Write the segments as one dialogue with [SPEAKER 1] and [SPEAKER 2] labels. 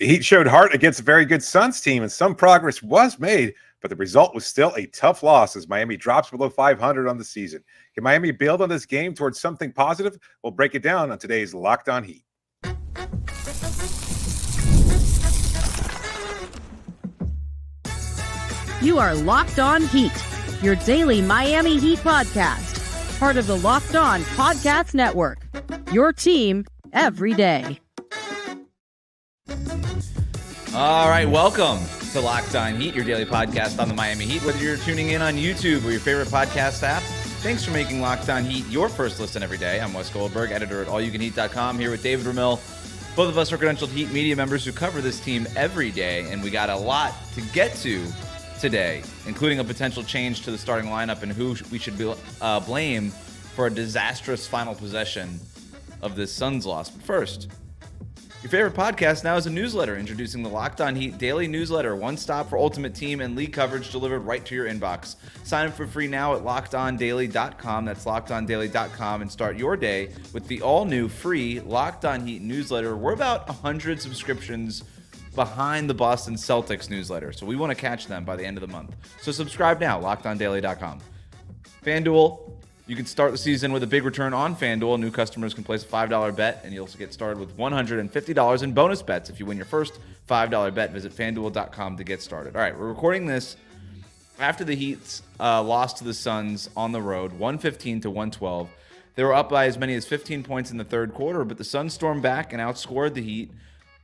[SPEAKER 1] The Heat showed heart against a very good Suns team, and some progress was made, but the result was still a tough loss as Miami drops below 500 on the season. Can Miami build on this game towards something positive? We'll break it down on today's Locked On Heat.
[SPEAKER 2] You are Locked On Heat, your daily Miami Heat podcast, part of the Locked On Podcast Network, your team every day.
[SPEAKER 3] All right, welcome to Locked On Heat, your daily podcast on the Miami Heat. Whether you're tuning in on YouTube or your favorite podcast app, thanks for making Locked On Heat your first listen every day. I'm Wes Goldberg, editor at allyoucanheat.com, here with David Ramil. Both of us are credentialed Heat media members who cover this team every day, and we got a lot to get to today, including a potential change to the starting lineup and who we should blame for a disastrous final possession of this Suns loss. But first, your favorite podcast now is a newsletter introducing the Locked On Heat daily newsletter, one stop for ultimate team and league coverage delivered right to your inbox. Sign up for free now at lockedondaily.com. That's lockedondaily.com, and start your day with the all-new free Locked On Heat newsletter. We're about 100 subscriptions behind the Boston Celtics newsletter, so we want to catch them by the end of the month. So subscribe now, lockedondaily.com. FanDuel, you can start the season with a big return on FanDuel. New customers can place a $5 bet, and you'll also get started with $150 in bonus bets if you win your first $5 bet. Visit FanDuel.com to get started. All right, we're recording this after the Heat's loss to the Suns on the road, 115 to 112. They were up by as many as 15 points in the third quarter, but the Suns stormed back and outscored the Heat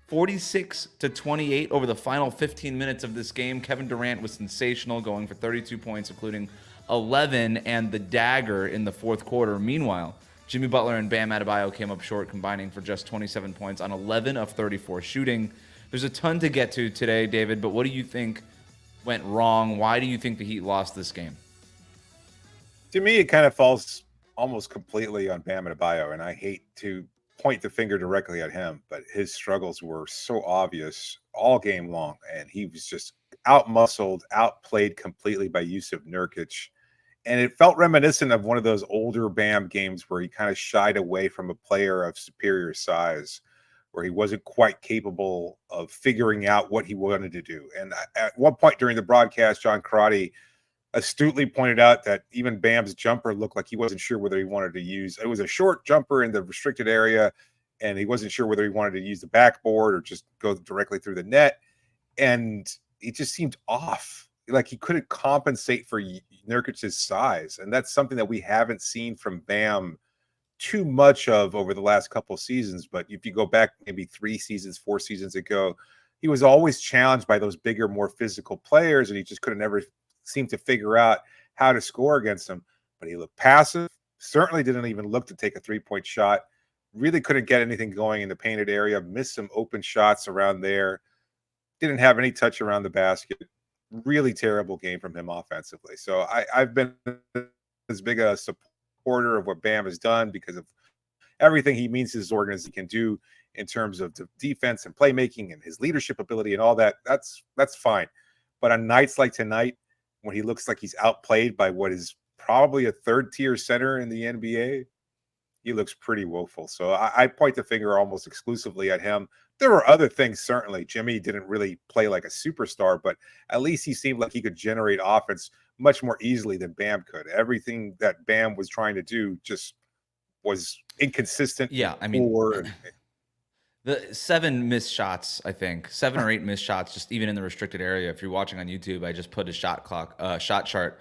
[SPEAKER 3] 46 to 28 over the final 15 minutes of this game. Kevin Durant was sensational, going for 32 points, including 11 and the dagger in the fourth quarter. Meanwhile, Jimmy Butler and Bam Adebayo came up short, combining for just 27 points on 11 of 34 shooting. There's a ton to get to today, David, but what do you think went wrong? Why do you think the Heat lost this game?
[SPEAKER 1] To me, it kind of falls almost completely on Bam Adebayo, and I hate to point the finger directly at him, but his struggles were so obvious all game long, and he was just out-muscled, outplayed completely by Jusuf Nurkic. And it felt reminiscent of one of those older Bam games where he kind of shied away from a player of superior size, where he wasn't quite capable of figuring out what he wanted to do. And at one point during the broadcast, John Crotty astutely pointed out that even Bam's jumper looked like he wasn't sure whether he wanted to use. It was a short jumper in the restricted area, and he wasn't sure whether he wanted to use the backboard or just go directly through the net. And it just seemed off. Like he couldn't compensate for Nurkic's size. And that's something that we haven't seen from Bam too much of over the last couple of seasons. But if you go back maybe 4 seasons ago, he was always challenged by those bigger, more physical players, and he just couldn't ever seem to figure out how to score against them. But he looked passive, certainly didn't even look to take a three-point shot, really couldn't get anything going in the painted area, missed some open shots around there, didn't have any touch around the basket. Really terrible game from him offensively. So I've been as big a supporter of what Bam has done because of everything he means his organization can do in terms of defense and playmaking and his leadership ability and all that. That's fine. But on nights like tonight, when he looks like he's outplayed by what is probably a third-tier center in the NBA, he looks pretty woeful. So I point the finger almost exclusively at him. There were other things, certainly. Jimmy didn't really play like a superstar, but at least he seemed like he could generate offense much more easily than Bam could. Everything that Bam was trying to do just was inconsistent.
[SPEAKER 3] Yeah, I mean, the 7 missed shots, I think, 7 or 8 missed shots, just even in the restricted area. If you're watching on YouTube, I just put a shot chart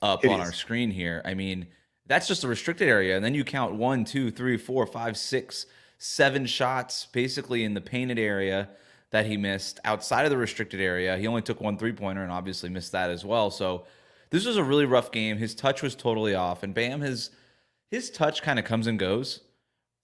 [SPEAKER 3] up on our screen here. I mean, that's just a restricted area. And then you count 1, 2, 3, 4, 5, 6, 7 shots basically in the painted area that he missed outside of the restricted area. He only took 1 3-pointer and obviously missed that as well. So this was a really rough game. His touch was totally off. And Bam, his touch kind of comes and goes.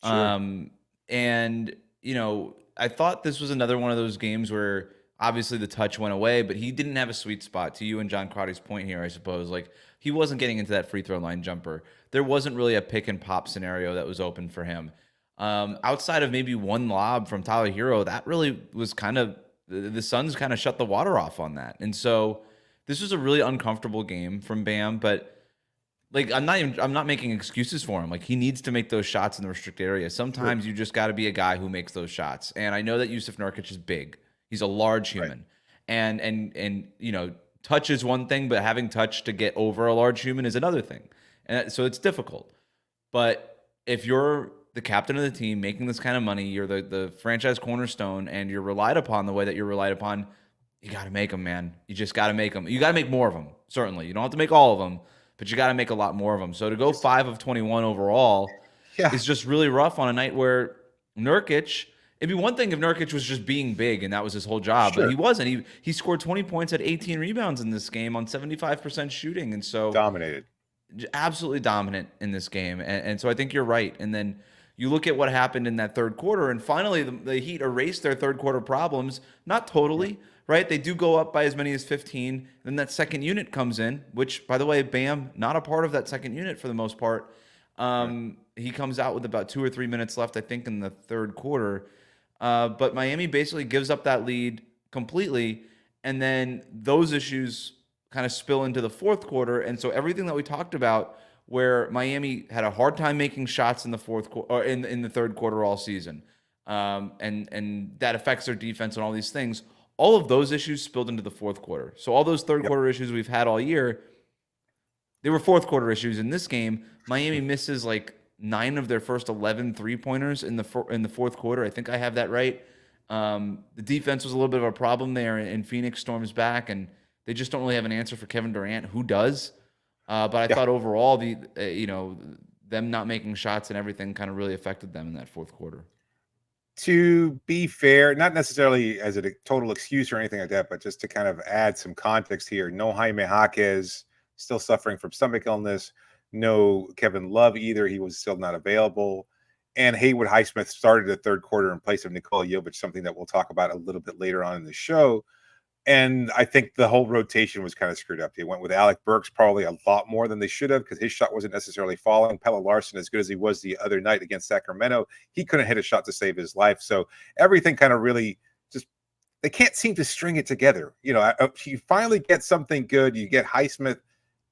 [SPEAKER 1] Sure.
[SPEAKER 3] And, you know, I thought this was another one of those games where obviously the touch went away, but he didn't have a sweet spot. To you and John Crotty's point here, I suppose, like he wasn't getting into that free throw line jumper. There wasn't really a pick and pop scenario that was open for him. Outside of maybe one lob from Tyler Hero, that really was kind of the Suns kind of shut the water off on that. And so this was a really uncomfortable game from Bam, but like I'm not making excuses for him. Like he needs to make those shots in the restricted area. Sometimes you just got to be a guy who makes those shots. And I know that Jusuf Nurkic is big. He's a large
[SPEAKER 1] Right.
[SPEAKER 3] human. And touch is one thing, but having touch to get over a large human is another thing. And so it's difficult. But if you're the captain of the team making this kind of money, you're the franchise cornerstone, and you're relied upon the way that you're relied upon, you got to make them, man. You just got to make them. You got to make more of them, certainly. You don't have to make all of them, but you got to make a lot more of them. So to go 5 of 21 overall
[SPEAKER 1] Yeah.
[SPEAKER 3] is just really rough on a night where Nurkic, it'd be one thing if Nurkic was just being big and that was his whole job, but
[SPEAKER 1] Sure.
[SPEAKER 3] he wasn't. He scored 20 points, had 18 rebounds in this game on 75% shooting. And so
[SPEAKER 1] Dominated.
[SPEAKER 3] absolutely dominant in this game. And so I think you're right. And then you look at what happened in that third quarter, and finally the Heat erased their third quarter problems. Not totally, right? They do go up by as many as 15. Then that second unit comes in, which, by the way, Bam, not a part of that second unit for the most part. He comes out with about 2 or 3 minutes left, I think, in the third quarter. But Miami basically gives up that lead completely. And then those issues kind of spill into the fourth quarter. And so everything that we talked about, where Miami had a hard time making shots in the fourth quarter or in the third quarter all season, and that affects their defense and all these things, all of those issues spilled into the fourth quarter. So all those third quarter issues we've had all year, they were fourth quarter issues. In this game, Miami misses like 9 of their first 11 3-pointers in the fourth quarter. I think I have that right. The defense was a little bit of a problem there, and Phoenix storms back, and they just don't really have an answer for Kevin Durant. Who does? But I thought overall, them not making shots and everything kind of really affected them in that fourth quarter.
[SPEAKER 1] To be fair, not necessarily as a total excuse or anything like that, but just to kind of add some context here. No Jaime Jaquez, still suffering from stomach illness. No Kevin Love either. He was still not available. And Haywood Highsmith started the third quarter in place of Nikola Jovic, something that we'll talk about a little bit later on in the show. And I think the whole rotation was kind of screwed up. They went with Alec Burks probably a lot more than they should have because his shot wasn't necessarily falling. Pelle Larsson, as good as he was the other night against Sacramento, he couldn't hit a shot to save his life. So everything kind of really just, they can't seem to string it together. You finally get something good. You get Highsmith,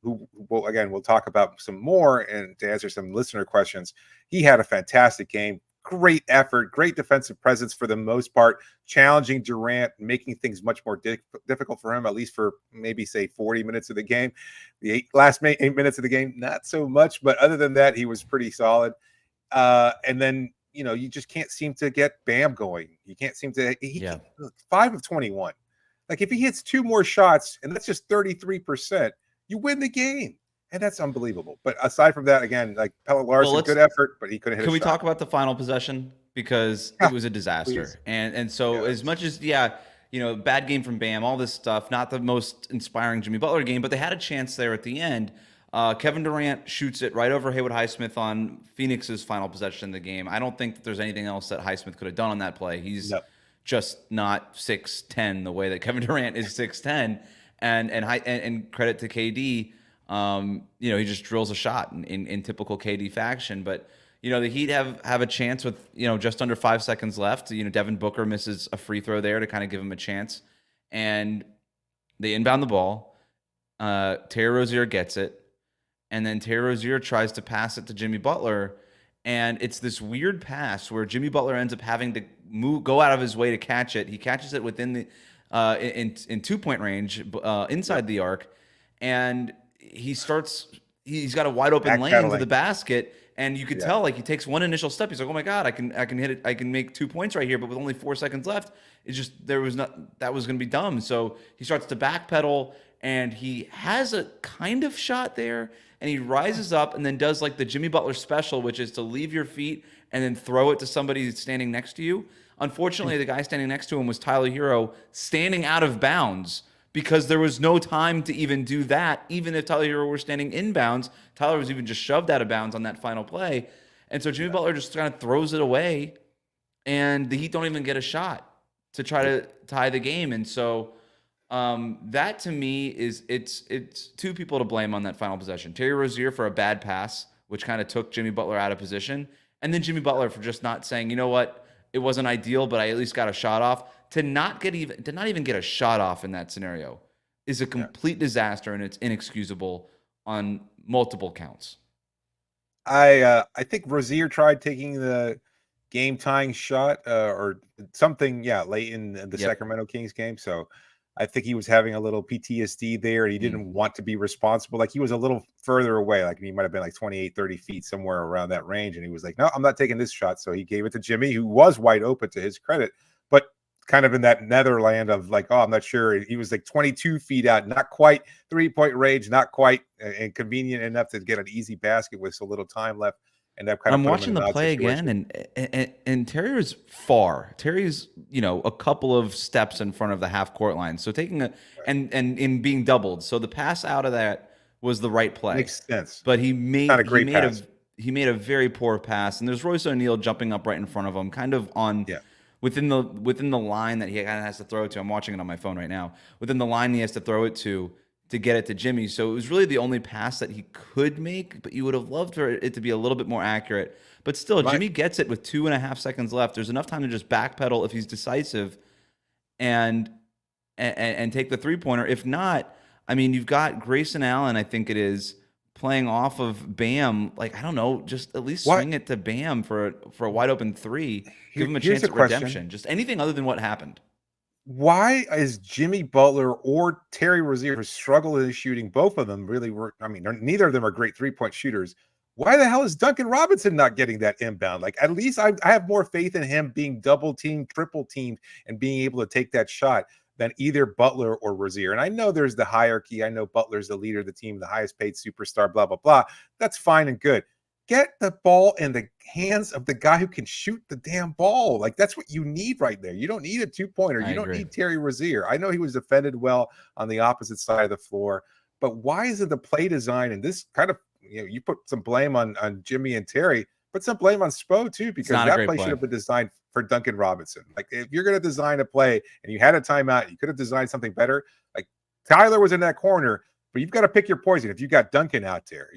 [SPEAKER 1] who, well, again, we'll talk about some more and to answer some listener questions. He had a fantastic game. Great effort, great defensive presence for the most part, challenging Durant, making things much more difficult for him, at least for maybe, say, 40 minutes of the game. The last 8 minutes of the game, not so much, but other than that, he was pretty solid. And then, you just can't seem to get Bam going. You can't seem to, 5 of 21. Like, if he hits 2 more shots, and that's just 33%, you win the game. And that's unbelievable. But aside from that, again, like Pelle Larsson, good effort, but he couldn't hit a shot.
[SPEAKER 3] Can we talk about the final possession? Because it was a disaster.
[SPEAKER 1] Please.
[SPEAKER 3] And so as much as, bad game from Bam, all this stuff, not the most inspiring Jimmy Butler game, but they had a chance there at the end. Kevin Durant shoots it right over Haywood Highsmith on Phoenix's final possession of the game. I don't think that there's anything else that Highsmith could have done on that play. He's just not 6'10" the way that Kevin Durant is 6'10". And credit to KD. He just drills a shot in typical KD fashion. But, the Heat have a chance with, just under 5 seconds left. Devin Booker misses a free throw there to kind of give him a chance. And they inbound the ball. Terry Rozier gets it. And then Terry Rozier tries to pass it to Jimmy Butler. And it's this weird pass where Jimmy Butler ends up having to go out of his way to catch it. He catches it within the in 2-point range inside the arc. And he's got a wide open lane to the basket, and you could tell, like, he takes one initial step. He's like, oh my God, I can hit it. I can make 2 points right here. But with only 4 seconds left, it's just, that was going to be dumb. So he starts to backpedal, and he has a kind of shot there, and he rises up and then does like the Jimmy Butler special, which is to leave your feet and then throw it to somebody standing next to you. Unfortunately, the guy standing next to him was Tyler Hero, standing out of bounds, because there was no time to even do that. Even if Tyler Hero were standing inbounds, Tyler was even just shoved out of bounds on that final play. And so Jimmy Butler just kind of throws it away, and the Heat don't even get a shot to try to tie the game. And so that, to me, it's 2 people to blame on that final possession. Terry Rozier for a bad pass, which kind of took Jimmy Butler out of position. And then Jimmy Butler for just not saying, you know what, it wasn't ideal, but I at least got a shot off. To not even get a shot off in that scenario is a complete disaster, and it's inexcusable on multiple counts.
[SPEAKER 1] I think Rozier tried taking the game tying shot or something, late in the
[SPEAKER 3] Yep.
[SPEAKER 1] Sacramento Kings game. So I think he was having a little PTSD there, and he didn't want to be responsible. Like, he was a little further away. Like, he might have been like 28, 30 feet, somewhere around that range. And he was like, no, I'm not taking this shot. So he gave it to Jimmy, who was wide open, to his credit, but kind of in that netherland of like, oh, I'm not sure. He was like 22 feet out, not quite 3-point range, not quite and convenient enough to get an easy basket with so little time left. And that kind of
[SPEAKER 3] I'm
[SPEAKER 1] put him
[SPEAKER 3] watching
[SPEAKER 1] in
[SPEAKER 3] the
[SPEAKER 1] an odd
[SPEAKER 3] play
[SPEAKER 1] situation.
[SPEAKER 3] again, and Terrier's far. Terrier's, a couple of steps in front of the half court line. So taking and in being doubled. So the pass out of that was the right play.
[SPEAKER 1] Makes sense.
[SPEAKER 3] But he
[SPEAKER 1] Not a
[SPEAKER 3] made
[SPEAKER 1] great pass.
[SPEAKER 3] he made a very poor pass. And there's Royce O'Neal jumping up right in front of him, kind of on within the line that he kind of has to throw it to. I'm watching it on my phone right now. Within the line he has to throw it to get it to Jimmy. So it was really the only pass that he could make, but you would have loved for it to be a little bit more accurate. But still, Jimmy gets it with 2.5 seconds left. There's enough time to just backpedal if he's decisive and take the three-pointer. If not, I mean, you've got Grayson Allen, I think it is, playing off of Bam. Like, I don't know, just at least swing it to Bam for a wide open three. Give him a chance at redemption. Just anything other than what happened.
[SPEAKER 1] Why is Jimmy Butler or Terry Rozier, who struggle in shooting, both of them really were, I mean, neither of them are great three-point shooters. Why the hell is Duncan Robinson not getting that inbound? Like, at least I have more faith in him being double-teamed, triple-teamed, and being able to take that shot than either Butler or Rozier. And I know there's the hierarchy. I know Butler's the leader of the team, the highest paid superstar, blah, blah, blah. That's fine and good. Get the ball in the hands of the guy who can shoot the damn ball. Like, that's what you need right there. You don't need a two-pointer. You don't need Terry Rozier. I know he was defended well on the opposite side of the floor, but why is it the play design? And this kind of, you put some blame on Jimmy and Terry, put some blame on Spo too, because that play should have been designed for Duncan Robinson. Like, if you're going to design a play and you had a timeout, you could have designed something better. Like, Tyler was in that corner, but you've got to pick your poison. If you got Duncan out there,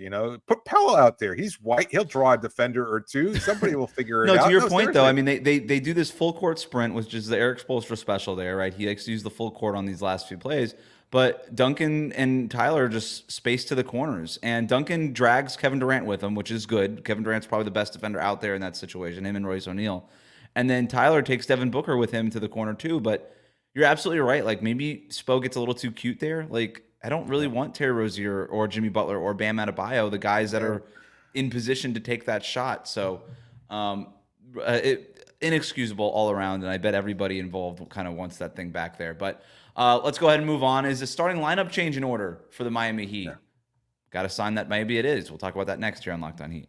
[SPEAKER 1] put Pell out there. He's white. He'll draw a defender or two. Somebody will figure it out.
[SPEAKER 3] To your point, though, I mean, they do this full court sprint, which is the Eric Spoelstra special there, right? He likes to use the full court on these last few plays. But Duncan and Tyler just space to the corners. And Duncan drags Kevin Durant with him, which is good. Kevin Durant's probably the best defender out there in that situation, him and Royce O'Neal. And then Tyler takes Devin Booker with him to the corner too. But you're absolutely right. Like, maybe Spo gets a little too cute there. Like, I don't really want Terry Rozier or Jimmy Butler or Bam Adebayo, the guys that are in position to take that shot. So inexcusable all around, and I bet everybody involved kind of wants that thing back there. But let's go ahead and move on. Is the starting lineup change in order for the Miami Heat? Yeah. Got to sign that. Maybe it is. We'll talk about that next here on Locked On Heat.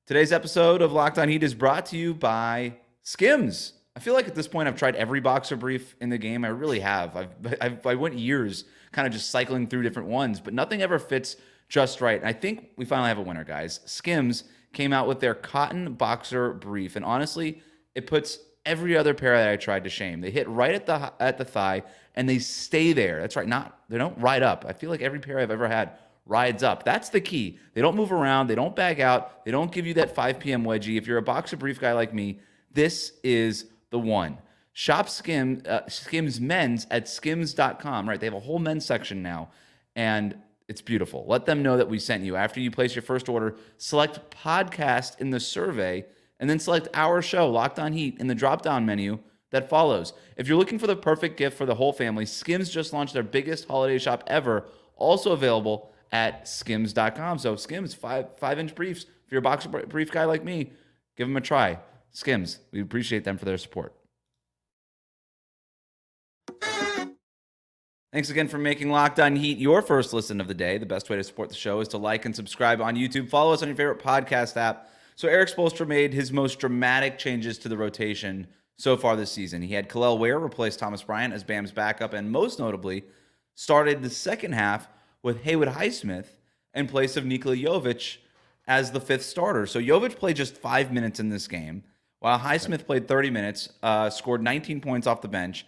[SPEAKER 3] Today's episode of Locked On Heat is brought to you by SKIMS. I feel like at this point I've tried every boxer brief in the game. I really have. I went years kind of just cycling through different ones, but nothing ever fits just right. And I think we finally have a winner, guys. SKIMS came out with their cotton boxer brief, and honestly, it puts every other pair that I tried to shame. They hit right at the thigh, and they stay there. That's right. They don't ride up. I feel like every pair I've ever had rides up. That's the key. They don't move around. They don't bag out. They don't give you that 5 p.m. wedgie. If you're a boxer brief guy like me, this is the one. Shop SKIMS Mens at skims.com. Right, they have a whole men's section now, and it's beautiful. Let them know that we sent you. After you place your first order, select podcast in the survey, and then select our show, Locked On Heat, in the drop-down menu that follows. If you're looking for the perfect gift for the whole family, SKIMS just launched their biggest holiday shop ever, also available at skims.com. So SKIMS, 5-inch briefs. If you're a boxer brief guy like me, give them a try. SKIMS, we appreciate them for their support. Thanks again for making Locked On Heat your first listen of the day. The best way to support the show is to like and subscribe on YouTube. Follow us on your favorite podcast app. So Eric Spoelstra made his most dramatic changes to the rotation so far this season. He had Kel'el Ware replace Thomas Bryant as Bam's backup, and most notably, started the second half with Haywood Highsmith in place of Nikola Jovic as the fifth starter. So Jovic played just 5 minutes in this game, while Highsmith played 30 minutes, scored 19 points off the bench.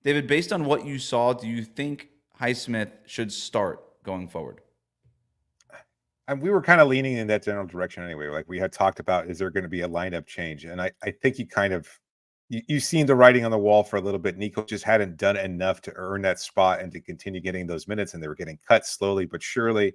[SPEAKER 3] David, based on what you saw, do you think Highsmith should start going forward?
[SPEAKER 1] And we were kind of leaning in that general direction anyway. Like, we had talked about, is there going to be a lineup change? And I think you kind of, you've seen the writing on the wall for a little bit. Nico just hadn't done enough to earn that spot and to continue getting those minutes, and they were getting cut slowly but surely.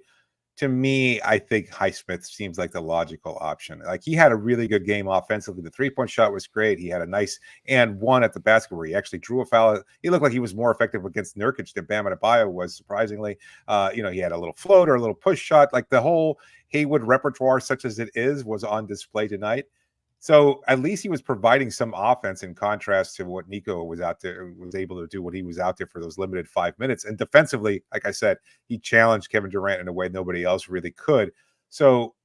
[SPEAKER 1] to me, I think Highsmith seems like the logical option. Like he had a really good game offensively. The 3-point shot was great. He had a nice and one at the basket where he actually drew a foul. He looked like he was more effective against Nurkic than Bam Adebayo was, surprisingly. He had a little floater, a little push shot. Like the whole Haywood repertoire, such as it is, was on display tonight. So at least he was providing some offense in contrast to what Nico was able to do when he was out there for those limited 5 minutes. And defensively, like I said, he challenged Kevin Durant in a way nobody else really could. So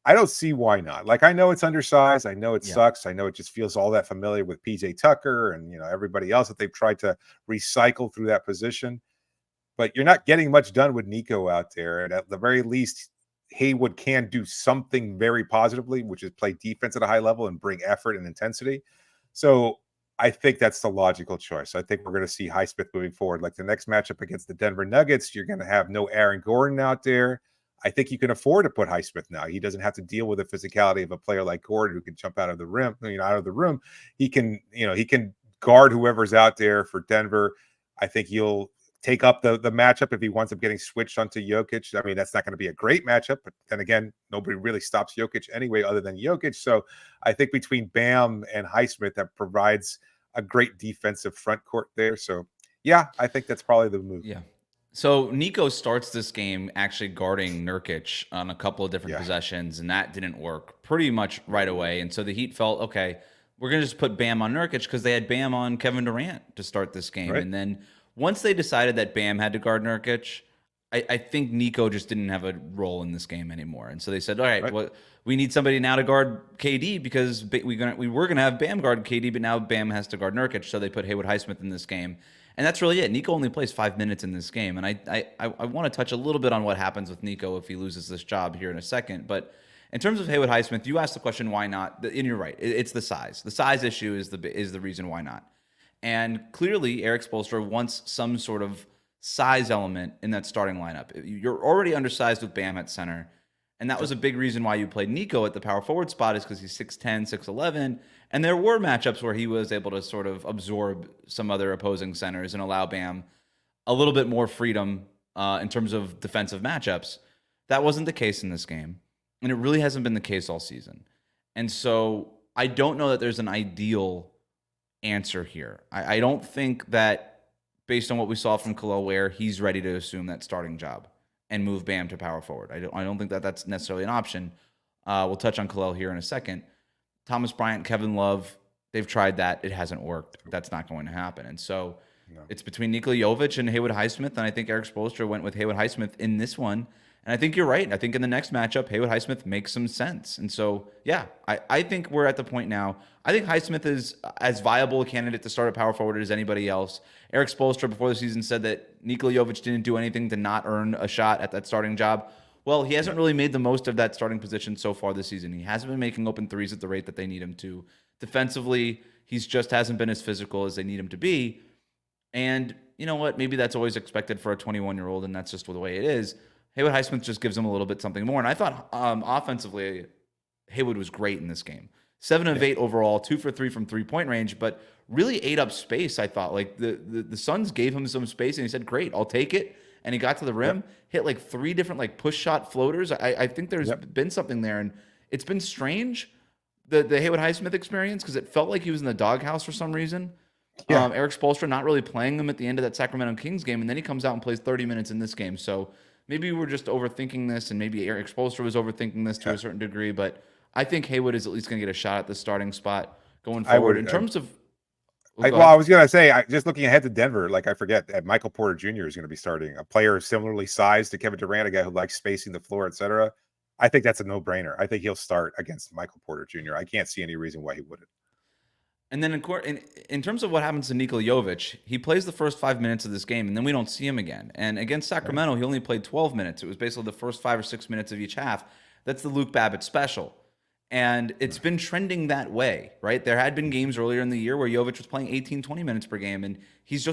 [SPEAKER 1] I don't see why not. Like I know it's undersized. I know it sucks. I know it just feels all that familiar with PJ Tucker and everybody else that they've tried to recycle through that position. But you're not getting much done with Nico out there. And at the very least, Haywood can do something very positively, which is play defense at a high level and bring effort and intensity. So I think that's the logical choice. I think we're going to see Highsmith moving forward. Like the next matchup against the Denver Nuggets, you're going to have no Aaron Gordon out there. I think you can afford to put Highsmith now. He doesn't have to deal with the physicality of a player like Gordon who can jump out of the rim, out of the room. He can guard whoever's out there for Denver. I think he'll take up the matchup if he winds up getting switched onto Jokic. I mean, that's not going to be a great matchup, but then again, nobody really stops Jokic anyway other than Jokic. So I think between Bam and Highsmith, that provides a great defensive front court there. So yeah, I think that's probably the move.
[SPEAKER 3] Yeah. So Nico starts this game actually guarding Nurkic on a couple of different possessions, and that didn't work pretty much right away. And so the Heat felt, okay, we're going to just put Bam on Nurkic because they had Bam on Kevin Durant to start this game. Right. And then once they decided that Bam had to guard Nurkic, I think Nico just didn't have a role in this game anymore. And so they said, all right, well, we need somebody now to guard KD because we were going to have Bam guard KD, but now Bam has to guard Nurkic. So they put Haywood Highsmith in this game. And that's really it. Nico only plays 5 minutes in this game. And I want to touch a little bit on what happens with Nico if he loses this job here in a second. But in terms of Haywood Highsmith, you asked the question, why not? And you're right. It's the size. The size issue is the reason why not. And clearly, Eric Spoelstra wants some sort of size element in that starting lineup. You're already undersized with Bam at center. And that was a big reason why you played Nico at the power forward spot, is because he's 6'10", 6'11". And there were matchups where he was able to sort of absorb some other opposing centers and allow Bam a little bit more freedom in terms of defensive matchups. That wasn't the case in this game. And it really hasn't been the case all season. And so I don't know that there's an ideal answer here. I don't think that, based on what we saw from Kel'el Ware, he's ready to assume that starting job and move Bam to power forward. I don't think that that's necessarily an option. We'll touch on Kel'el here in a second. Thomas Bryant, Kevin Love, they've tried that. It hasn't worked. That's not going to happen. And so it's between Nikola Jovic and Haywood Highsmith, and I think Eric Spoelstra went with Haywood Highsmith in this one. And I think you're right. I think in the next matchup, Haywood Highsmith makes some sense. And so, yeah, I think we're at the point now. I think Highsmith is as viable a candidate to start at power forward as anybody else. Eric Spoelstra before the season said that Nikola Jovic didn't do anything to not earn a shot at that starting job. Well, he hasn't really made the most of that starting position so far this season. He hasn't been making open threes at the rate that they need him to. Defensively, he's just hasn't been as physical as they need him to be. And you know what? Maybe that's always expected for a 21-year-old, and that's just the way it is. Haywood Highsmith just gives him a little bit something more. And I thought offensively, Haywood was great in this game. 7 of 8 overall, 2 for 3 from three-point range, but really ate up space, I thought. Like the Suns gave him some space, and he said, great, I'll take it. And he got to the rim, hit like 3 different like push shot floaters. I think there's been something there, and it's been strange, the Haywood Highsmith experience, because it felt like he was in the doghouse for some reason. Eric Spoelstra not really playing him at the end of that Sacramento Kings game, and then he comes out and plays 30 minutes in this game. So maybe we're just overthinking this, and maybe Eric Spoelstra was overthinking this to a certain degree, but I think Haywood is at least going to get a shot at the starting spot going forward. In terms of...
[SPEAKER 1] I was going to say, just looking ahead to Denver, like I forget that Michael Porter Jr. is going to be starting, a player similarly sized to Kevin Durant, a guy who likes spacing the floor, etc. I think that's a no-brainer. I think he'll start against Michael Porter Jr. I can't see any reason why he wouldn't.
[SPEAKER 3] And then in terms of what happens to Nikola Jovic, he plays the first 5 minutes of this game, and then we don't see him again. And against Sacramento, he only played 12 minutes. It was basically the first 5 or 6 minutes of each half. That's the Luke Babbitt special. And it's been trending that way, right? There had been games earlier in the year where Jovic was playing 18, 20 minutes per game, and he's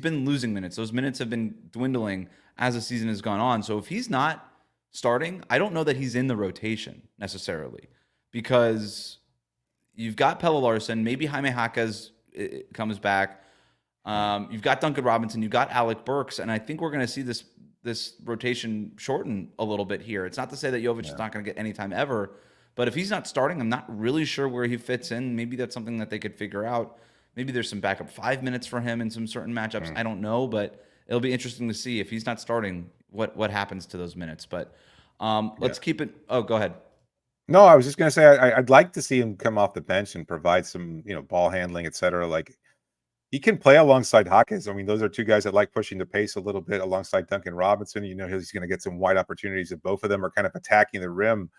[SPEAKER 3] been losing minutes. Those minutes have been dwindling as the season has gone on. So if he's not starting, I don't know that he's in the rotation necessarily, because you've got Pelle Larsson, maybe Jaime Jaquez comes back. You've got Duncan Robinson, you've got Alec Burks, and I think we're going to see this this rotation shorten a little bit here. It's not to say that Jovic is not going to get any time ever, but if he's not starting, I'm not really sure where he fits in. Maybe that's something that they could figure out. Maybe there's some backup 5 minutes for him in some certain matchups. I don't know, but it'll be interesting to see if he's not starting, what happens to those minutes. But let's keep it. Oh, go ahead.
[SPEAKER 1] No, I was just going to say I'd like to see him come off the bench and provide some, ball handling, et cetera. Like he can play alongside Hawkins. I mean, those are two guys that like pushing the pace a little bit alongside Duncan Robinson. He's going to get some wide opportunities if both of them are kind of attacking the rim.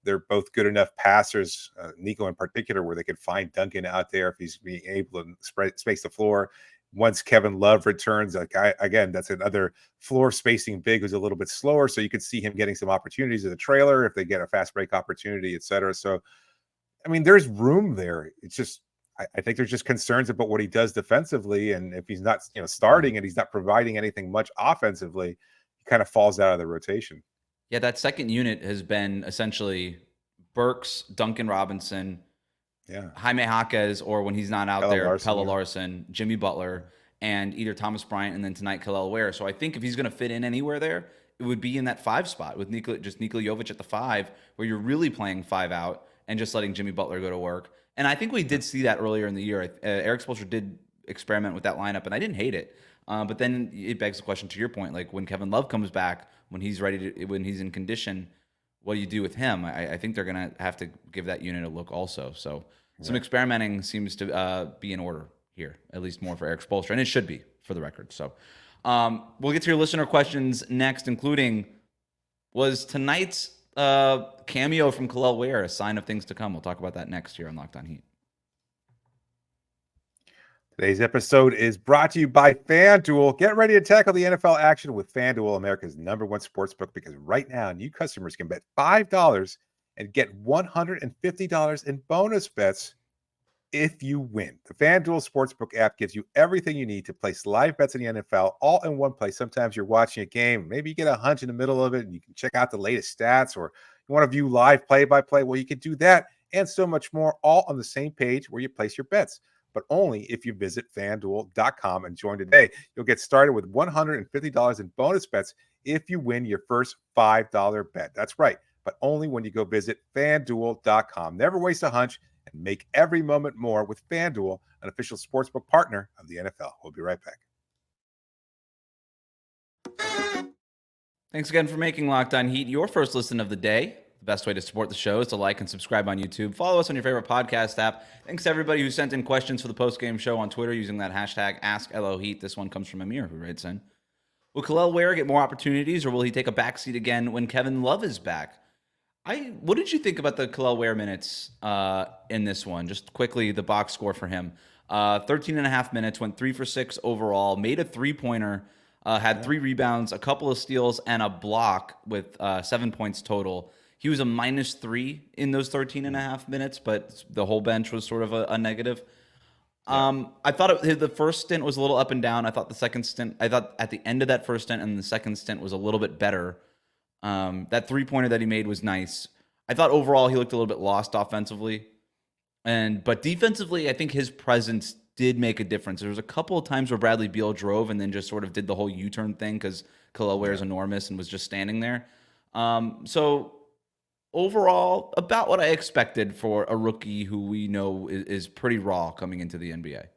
[SPEAKER 1] They're both good enough passers, Nico in particular, where they could find Duncan out there if he's being able to space the floor. Once Kevin Love returns, again, that's another floor spacing big who's a little bit slower. So you could see him getting some opportunities as a trailer if they get a fast break opportunity, et cetera. So, I mean, there's room there. It's just, I think there's just concerns about what he does defensively. And if he's not, starting and he's not providing anything much offensively, he kind of falls out of the rotation.
[SPEAKER 3] Yeah, that second unit has been essentially Burks, Duncan Robinson, Jaime Jaquez, or when he's not out there, Pelle Larsson, Jimmy Butler, and either Thomas Bryant and then tonight Kel'el Ware. So I think if he's going to fit in anywhere there, it would be in that 5 spot with Nikola Jovic at the 5, where you're really playing 5 out and just letting Jimmy Butler go to work. And I think we did see that earlier in the year. Eric Spoelstra did experiment with that lineup, and I didn't hate it. But then it begs the question, to your point, like when Kevin Love comes back, when he's ready when he's in condition, what do you do with him? I think they're going to have to give that unit a look also. So some experimenting seems to be in order here, at least more for Eric Spoelstra, and it should be, for the record. So we'll get to your listener questions next, including, was tonight's cameo from Kel'el Ware a sign of things to come? We'll talk about that next year on Locked On Heat.
[SPEAKER 1] Today's episode is brought to you by FanDuel. Get ready to tackle the NFL action with FanDuel, America's #1 sportsbook, because right now new customers can bet $5 and get $150 in bonus bets if you win. The FanDuel Sportsbook app gives you everything you need to place live bets in the NFL all in one place. Sometimes you're watching a game, maybe you get a hunch in the middle of it and you can check out the latest stats, or you want to view live play-by-play. Well, you can do that and so much more, all on the same page where you place your bets, but only if you visit FanDuel.com and join today. You'll get started with $150 in bonus bets if you win your first $5 bet. That's right, but only when you go visit FanDuel.com. Never waste a hunch and make every moment more with FanDuel, an official sportsbook partner of the NFL. We'll be right back.
[SPEAKER 3] Thanks again for making Locked On Heat your first listen of the day. The best way to support the show is to like and subscribe on YouTube. Follow us on your favorite podcast app. Thanks to everybody who sent in questions for the post-game show on Twitter using that hashtag AskLOHeat. This one comes from Amir, who writes in, will Kel'el Ware get more opportunities, or will he take a backseat again when Kevin Love is back? What did you think about the Kel'el Ware minutes in this one? Just quickly, the box score for him. 13 and a half minutes, went 3 for 6 overall, made a three-pointer, had 3 rebounds, a couple of steals, and a block with 7 points total. He was a -3 in those 13 and a half minutes, but the whole bench was sort of a negative. I thought the first stint was a little up and down. I thought at the end of that first stint and the second stint was a little bit better. That 3-pointer that he made was nice. I thought overall he looked a little bit lost offensively. But defensively, I think his presence did make a difference. There was a couple of times where Bradley Beal drove and then just sort of did the whole U-turn thing because Kel'el Ware is enormous and was just standing there. So overall, about what I expected for a rookie who we know is pretty raw coming into the NBA.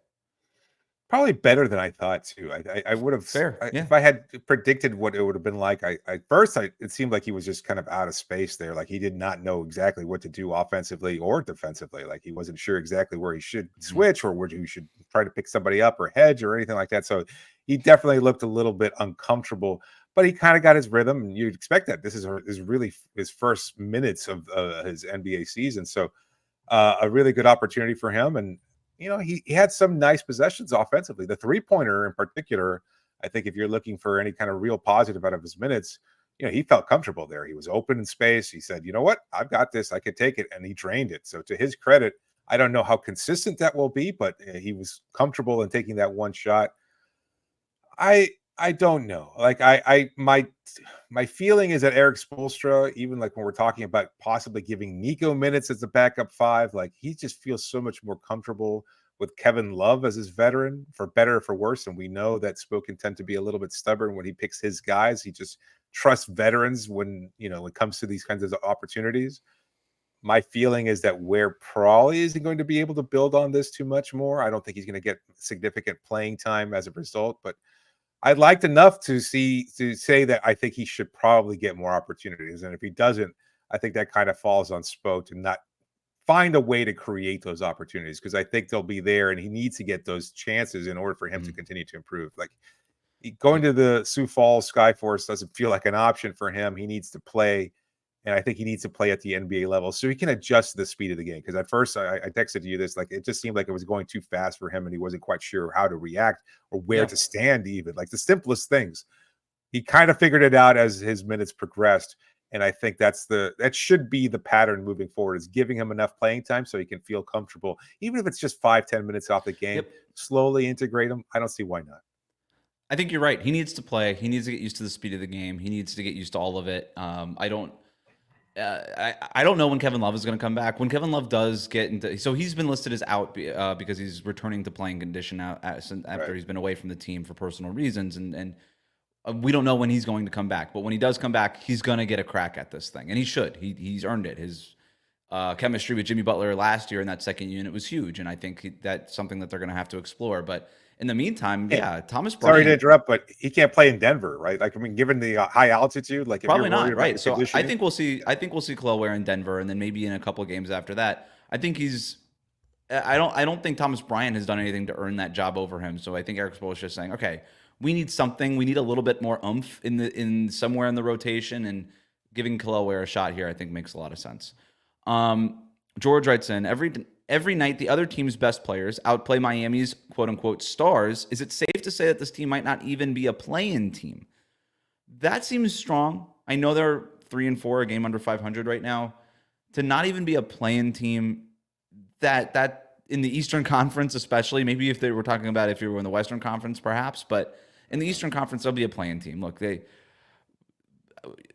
[SPEAKER 1] Probably better than I thought too. I would have, if I had predicted what it would have been like. It seemed like he was just kind of out of space there. Like he did not know exactly what to do offensively or defensively. Like he wasn't sure exactly where he should switch or where he should try to pick somebody up or hedge or anything like that. So he definitely looked a little bit uncomfortable. But he kind of got his rhythm, and you'd expect that. This is really his first minutes of his NBA season. So a really good opportunity for him. And, he had some nice possessions offensively. The three-pointer in particular, I think if you're looking for any kind of real positive out of his minutes, he felt comfortable there. He was open in space. He said, you know what? I've got this. I could take it. And he drained it. So to his credit, I don't know how consistent that will be, but he was comfortable in taking that one shot. I don't know. Like my feeling is that Eric Spoelstra, even like when we're talking about possibly giving Nico minutes as a backup five, like he just feels so much more comfortable with Kevin Love as his veteran, for better or for worse. And we know that Spo can tend to be a little bit stubborn when he picks his guys. He just trusts veterans when when it comes to these kinds of opportunities. My feeling is that Ware probably isn't going to be able to build on this too much more. I don't think he's going to get significant playing time as a result, but I liked enough to say that I think he should probably get more opportunities, and if he doesn't, I think that kind of falls on Spo to not find a way to create those opportunities, because I think they'll be there, and he needs to get those chances in order for him to continue to improve. Like going to the Sioux Falls Skyforce doesn't feel like an option for him. He needs to play, and I think he needs to play at the NBA level so he can adjust to the speed of the game. Because at first, I texted you this, like it just seemed like it was going too fast for him, and he wasn't quite sure how to react or where to stand. Even like the simplest things, he kind of figured it out as his minutes progressed. And I think that should be the pattern moving forward, is giving him enough playing time so he can feel comfortable, even if it's just 5-10 minutes off the game. Slowly integrate him. I don't see why not.
[SPEAKER 3] I think you're right. He needs to play. He needs to get used to the speed of the game. He needs to get used to all of it. I don't know when Kevin Love is going to come back. When Kevin Love does get into, so he's been listed as out because he's returning to playing condition after he's been away from the team for personal reasons, and we don't know when he's going to come back. But when he does come back, he's going to get a crack at this thing, and he should. He's earned it. His chemistry with Jimmy Butler last year in that second unit was huge, and I think that's something that they're going to have to explore. But in the meantime, Thomas Bryant.
[SPEAKER 1] Sorry to interrupt, but he can't play in Denver, right? Like, I mean, given the high altitude, like if
[SPEAKER 3] probably
[SPEAKER 1] you're
[SPEAKER 3] not, right? So I
[SPEAKER 1] think we'll see
[SPEAKER 3] Kel'el Ware in Denver, and then maybe in a couple of games after that. I think I don't think Thomas Bryant has done anything to earn that job over him. So I think Eric Spoelstra is just saying, okay, we need something. We need a little bit more oomph in somewhere in the rotation, and giving Kel'el Ware a shot here, I think, makes a lot of sense. George writes in, every night the other team's best players outplay Miami's quote-unquote stars. Is it safe to say that this team might not even be a play-in team? That seems strong. I know they're 3-4, a game under 500 right now. To not even be a play-in team, that in the Eastern Conference especially, maybe if they were talking about if you were in the Western Conference perhaps, but in the Eastern Conference, they'll be a play-in team. Look,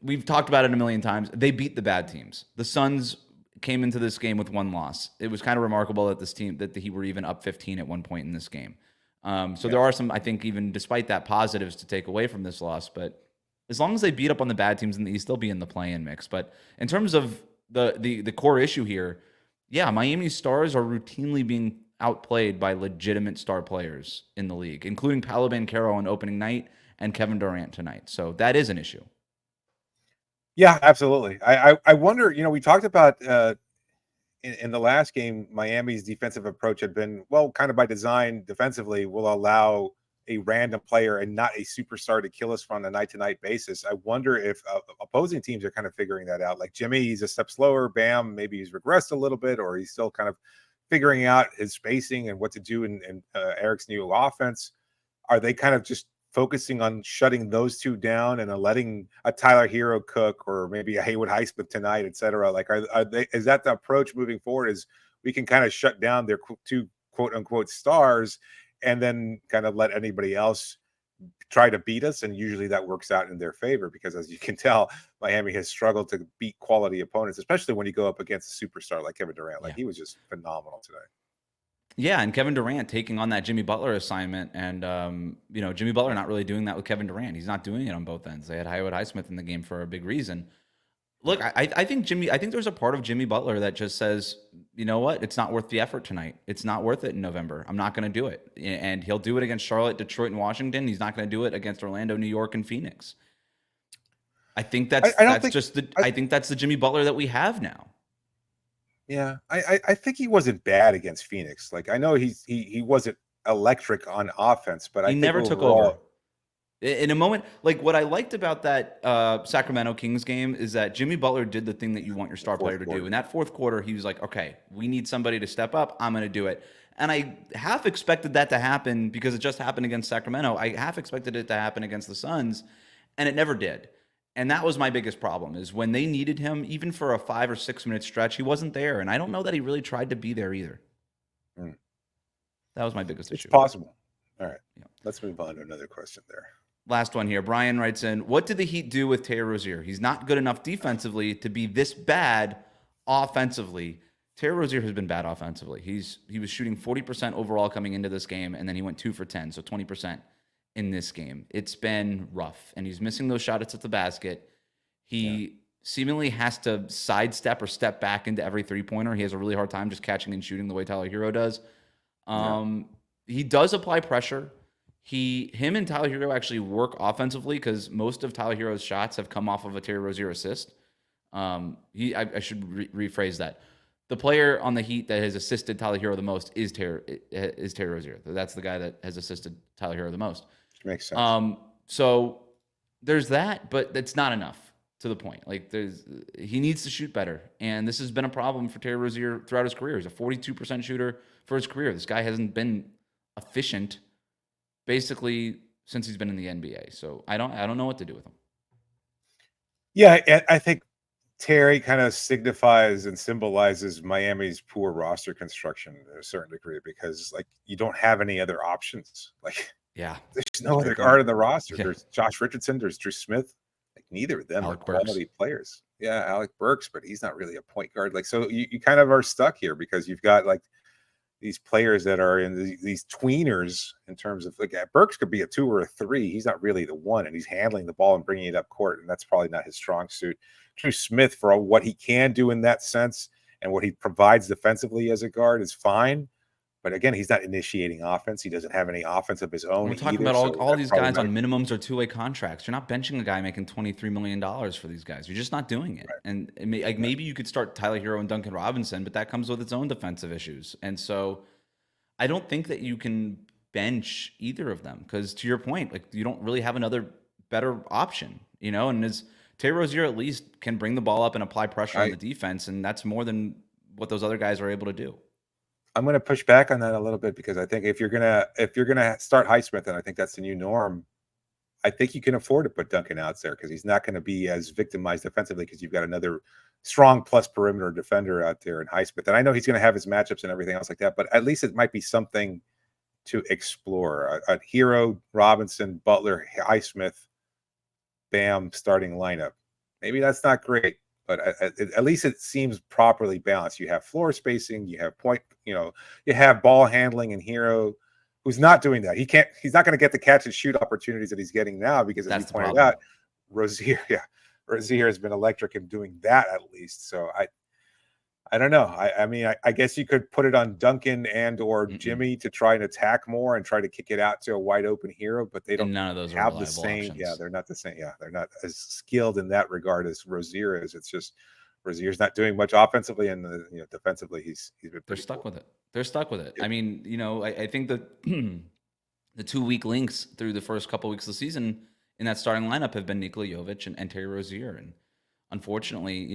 [SPEAKER 3] we've talked about it a million times. They beat the bad teams. The Suns came into this game with one loss. It was kind of remarkable that this team, that he were even up 15 at one point in this game. There are some, I think, even despite that, positives to take away from this loss. But as long as they beat up on the bad teams in the East, they'll be in the play-in mix. But in terms of the core issue here, Miami's stars are routinely being outplayed by legitimate star players in the league, including Paolo Banchero on opening night and Kevin Durant tonight. So that is an issue.
[SPEAKER 1] Yeah, absolutely. I wonder, we talked about in the last game, Miami's defensive approach had been, kind of by design defensively, will allow a random player and not a superstar to kill us on a night-to-night basis. I wonder if opposing teams are kind of figuring that out. Like Jimmy, he's a step slower. Bam, maybe he's regressed a little bit, or he's still kind of figuring out his spacing and what to do in Eric's new offense. Are they kind of just focusing on shutting those two down and letting a Tyler Hero cook, or maybe a Haywood Highsmith tonight, et cetera? Like, is that the approach moving forward? Is we can kind of shut down their two quote unquote stars and then kind of let anybody else try to beat us? And usually that works out in their favor, because as you can tell, Miami has struggled to beat quality opponents, especially when you go up against a superstar like Kevin Durant. Like he was just phenomenal today.
[SPEAKER 3] Yeah, and Kevin Durant taking on that Jimmy Butler assignment, and Jimmy Butler not really doing that with Kevin Durant. He's not doing it on both ends. They had Haywood Highsmith in the game for a big reason. Look, I think there's a part of Jimmy Butler that just says, you know what, it's not worth the effort tonight. It's not worth it in November. I'm not going to do it. And he'll do it against Charlotte, Detroit, and Washington. He's not going to do it against Orlando, New York, and Phoenix. I think that's the Jimmy Butler that we have now.
[SPEAKER 1] Yeah, I think he wasn't bad against Phoenix. Like, I know he wasn't electric on offense, but
[SPEAKER 3] he never took over. In a moment, like what I liked about that Sacramento Kings game is that Jimmy Butler did the thing that you want your star player to do. In that fourth quarter, he was like, okay, we need somebody to step up. I'm going to do it. And I half expected that to happen because it just happened against Sacramento. I half expected it to happen against the Suns, and it never did. And that was my biggest problem, is when they needed him, even for a 5 or 6 minute stretch, he wasn't there. And I don't know that he really tried to be there either. That was my biggest issue.
[SPEAKER 1] It's possible. All right. Yeah. Let's move on to another question there.
[SPEAKER 3] Last one here. Brian writes in, what did the Heat do with Terry Rozier? He's not good enough defensively to be this bad offensively. Terry Rozier has been bad offensively. He was shooting 40% overall coming into this game, and then he went 2 for 10, so 20% in this game. It's been rough, and he's missing those shots at the basket. He seemingly has to sidestep or step back into every three-pointer. He has a really hard time just catching and shooting the way Tyler Hero does. He does apply pressure. Him and Tyler Hero actually work offensively because most of Tyler Hero's shots have come off of a Terry Rozier assist. I should rephrase that. The player on the Heat that has assisted Tyler Hero the most is Terry Rozier. That's the guy that has assisted Tyler Hero the most.
[SPEAKER 1] Makes sense.
[SPEAKER 3] So there's that, but that's not enough to the point. Like he needs to shoot better, and this has been a problem for Terry Rozier throughout his career. He's a 42% shooter for his career. This guy hasn't been efficient basically since he's been in the NBA. So I don't know what to do with him.
[SPEAKER 1] Yeah, I think Terry kind of signifies and symbolizes Miami's poor roster construction to a certain degree because like you don't have any other options. Like there's no other guard in the roster. Yeah. There's Josh Richardson, there's Drew Smith. Like neither of them are quality players. Yeah, Alec Burks, but he's not really a point guard. Like so you kind of are stuck here because you've got like these players that are in these tweeners in terms of like Burks could be a 2 or a 3. He's not really the one, and he's handling the ball and bringing it up court, and that's probably not his strong suit. Drew Smith, for what he can do in that sense and what he provides defensively as a guard, is fine. But again, he's not initiating offense. He doesn't have any offense of his own.
[SPEAKER 3] We're talking about all these guys on minimums or two-way contracts. You're not benching a guy making $23 million for these guys. You're just not doing it. Right. And maybe you could start Tyler Hero and Duncan Robinson, but that comes with its own defensive issues. And so I don't think that you can bench either of them because, to your point, like you don't really have another better option, you know. And as Terry Rozier at least can bring the ball up and apply pressure on the defense, and that's more than what those other guys are able to do.
[SPEAKER 1] I'm going to push back on that a little bit because I think if you're gonna start Highsmith, and I think that's the new norm, I think you can afford to put Duncan out there because he's not going to be as victimized defensively because you've got another strong plus perimeter defender out there in Highsmith. And I know he's going to have his matchups and everything else like that, but at least it might be something to explore. A Hero, Robinson, Butler, Highsmith, Bam starting lineup. Maybe that's not great, but at least it seems properly balanced. You have floor spacing, you have you have ball handling, and Hero, who's not doing that. He's not going to get the catch and shoot opportunities that he's getting now because, as you pointed out, Rozier has been electric in doing that at least. So I don't know. I mean, I guess you could put it on Duncan and or Jimmy to try and attack more and try to kick it out to a wide open Hero, but they don't.
[SPEAKER 3] None of those
[SPEAKER 1] have
[SPEAKER 3] are
[SPEAKER 1] the same.
[SPEAKER 3] Options.
[SPEAKER 1] Yeah, they're not the same. Yeah, they're not as skilled in that regard as Rozier is. It's just Rozier's not doing much offensively, and defensively he's been.
[SPEAKER 3] They're stuck with it. They're stuck with it. I mean, I think that the 2 weak links through the first couple of weeks of the season in that starting lineup have been Nikola Jovic and Terry Rozier. And unfortunately,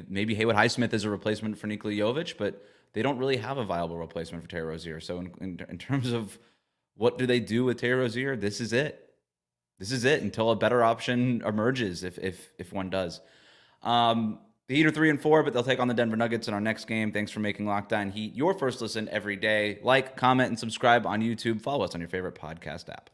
[SPEAKER 3] maybe Haywood Highsmith is a replacement for Nikola Jovic, but they don't really have a viable replacement for Terry Rozier. So in terms of what do they do with Terry Rozier, this is it. This is it until a better option emerges, if one does. The Heat are 3-4, but they'll take on the Denver Nuggets in our next game. Thanks for making Locked On Heat your first listen every day. Like, comment, and subscribe on YouTube. Follow us on your favorite podcast app.